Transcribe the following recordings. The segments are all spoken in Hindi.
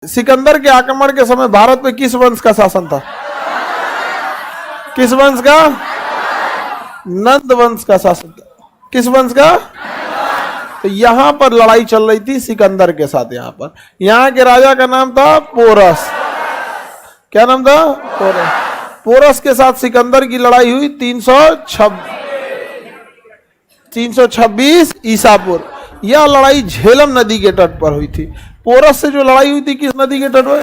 सिकंदर के आक्रमण के समय भारत में किस वंश का शासन था? किस वंश का? नंद वंश का शासन था। किस वंश का? तो यहां पर लड़ाई चल रही थी सिकंदर के साथ। यहां के राजा का नाम था पोरस। क्या नाम था? पोरस। पोरस के साथ सिकंदर की लड़ाई हुई 326 ईसा पूर्व। यह लड़ाई झेलम नदी के तट पर हुई थी। पोरस से जो लड़ाई हुई थी किस नदी के तट पर?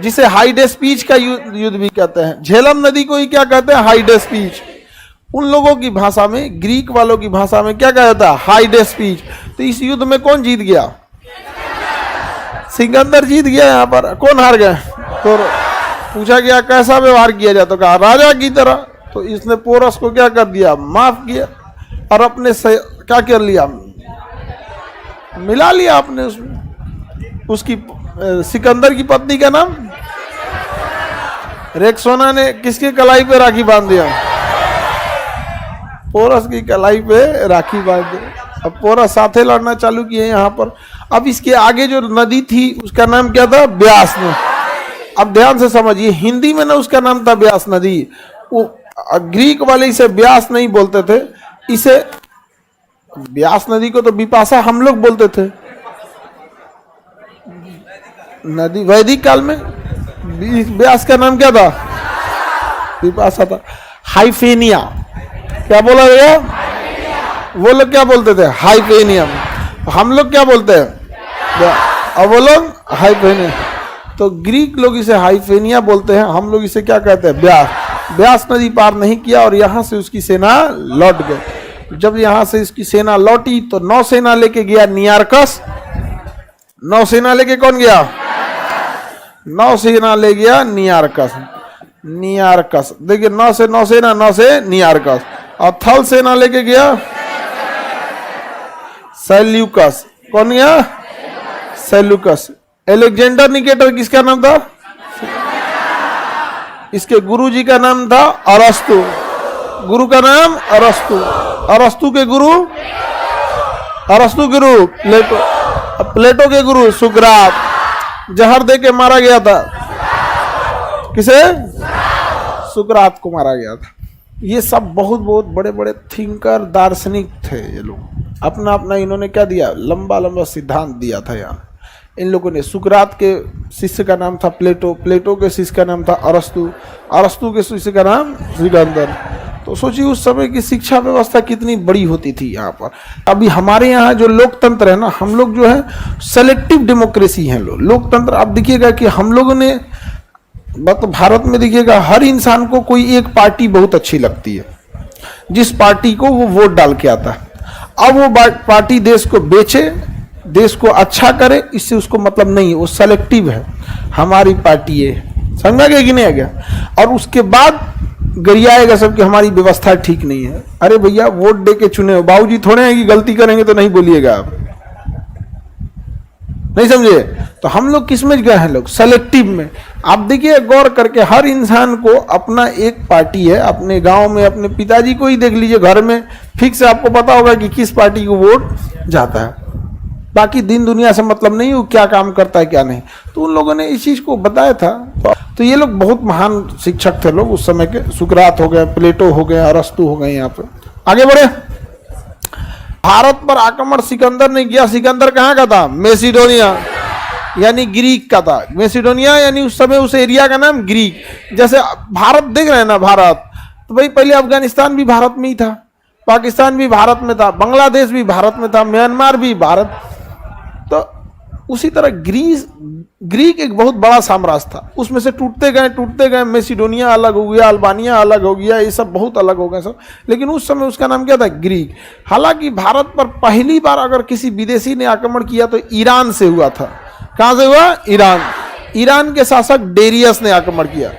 जिसे हाइडेस्पीच का युद्ध भी कहते हैं। झेलम नदी को ही क्या कहते हैं? हाइडेस्पीच। उन लोगों की भाषा में, ग्रीक वालों की भाषा में क्या कहा जाता है? हाइडेस्पीच। तो इस युद्ध में कौन जीत गया? सिकंदर जीत गया। यहाँ पर कौन हार गए? तो पूछा गया कैसा व्यवहार किया जाए, तो कहा राजा की तरह। तो इसने पोरस को क्या कर दिया? माफ किया और अपने से क्या कर लिया? मिला लिया आपने उसमें। उसकी सिकंदर की पत्नी का नाम रेक्सोना ने किसके कलाई पे राखी बांध दिया? पोरस की कलाई पे राखी बांध दी। अब पोरस साथे लड़ना चालू किए यहाँ पर। अब इसके आगे जो नदी थी उसका नाम क्या था? ब्यास नदी। अब ध्यान से समझिए, हिंदी में ना उसका नाम था ब्यास नदी। वो ग्रीक वाले इसे ब्यास नहीं बोलते थे, इसे ब्यास नदी को तो विपाशा हम लोग बोलते थे। नदी वैदिक काल में ब्यास का नाम क्या था? विपाशा था। हाइफेनिया क्या बोला गया? वो लोग क्या बोलते थे? हाइफेनियम। हम लोग क्या बोलते हैं? और वो लोग हाइफेनिया। तो ग्रीक लोग इसे हाइफेनिया बोलते हैं, हम लोग इसे क्या कहते हैं? ब्यास। ब्यास नदी पार नहीं किया और यहां से उसकी सेना लौट गई। जब यहां से इसकी सेना लौटी तो नौसेना लेके गया नियारकस। नौसेना लेके कौन गया? नौसेना ले गया नियारकस। नियारकस देखिए, नौ से नौसेना, नौ से नियारकस। और थल सेना लेके गया सेल्यूकस। कौन गया? सेल्यूकस। एलेक्जेंडर निकेटर किसका नाम था? इसके गुरु जी का नाम था अरस्तु। गुरु का नाम अरस्तु। अरस्तु के गुरु? अरस्तु गुरु प्लेटो। प्लेटो के गुरु सुकरात। जहर दे के मारा गया था। किसे? सुकरात को मारा गया था। ये सब बहुत बहुत बड़े बड़े थिंकर, दार्शनिक थे ये लोग। अपना अपना इन्होंने क्या दिया? लंबा लंबा सिद्धांत दिया था। यहाँ इन लोगों ने, सुकरात के शिष्य का नाम था प्लेटो। प्लेटो के शिष्य का नाम था अरस्तु। अरस्तु के शिष्य का नाम सिकंदर। तो सोचिए उस समय की शिक्षा व्यवस्था कितनी बड़ी होती थी यहाँ पर। अभी हमारे यहाँ जो लोकतंत्र है ना, हम लोग जो है सेलेक्टिव डेमोक्रेसी हैं। लोकतंत्र आप देखिएगा कि हम लोगों ने भारत में देखिएगा, हर इंसान को कोई एक पार्टी बहुत अच्छी लगती है, जिस पार्टी को वो वोट डाल के आता है। अब वो पार्टी देश को बेचे, देश को अच्छा करे, इससे उसको मतलब नहीं है। वो सेलेक्टिव है, हमारी पार्टी है। समझा गया कि नहीं आ गया? और उसके बाद गरियाएगा सब कि हमारी व्यवस्था ठीक नहीं है। अरे भैया, वोट दे के चुने हो, बाबूजी थोड़े हैं कि गलती करेंगे तो नहीं बोलिएगा आप। नहीं समझे? तो हम लोग किस में गए हैं? लोग सेलेक्टिव में। आप देखिए गौर करके, हर इंसान को अपना एक पार्टी है। अपने गांव में अपने पिताजी को ही देख लीजिए, घर में फिक्स आपको पता होगा कि किस पार्टी को वोट जाता है। बाकी दिन दुनिया से मतलब नहीं हो क्या काम करता है क्या नहीं। तो उन लोगों ने इस चीज को बताया था। तो ये लोग बहुत महान शिक्षक थे लोग उस समय के। सुकरात हो गए, प्लेटो हो गए, अरस्तु हो गए। यहाँ पे आगे बढ़े। भारत पर आक्रमण सिकंदर ने किया। सिकंदर कहाँ का था? मैसिडोनिया यानी ग्रीक का था। मैसिडोनिया यानी उस समय उस एरिया का नाम ग्रीक। जैसे भारत देख रहे हैं ना, भारत तो भाई पहले अफगानिस्तान भी भारत में ही था, पाकिस्तान भी भारत में था, बांग्लादेश भी भारत में था, म्यांमार भी भारत। तो उसी तरह ग्रीक एक बहुत बड़ा साम्राज्य था। उसमें से टूटते गए। मैसिडोनिया अलग हो गया, अल्बानिया अलग हो गया, ये सब बहुत अलग हो गए सब। लेकिन उस समय उसका नाम क्या था? ग्रीक। हालांकि भारत पर पहली बार अगर किसी विदेशी ने आक्रमण किया तो ईरान से हुआ था। कहां से हुआ? ईरान। ईरान के शासक डेरियस ने आक्रमण किया।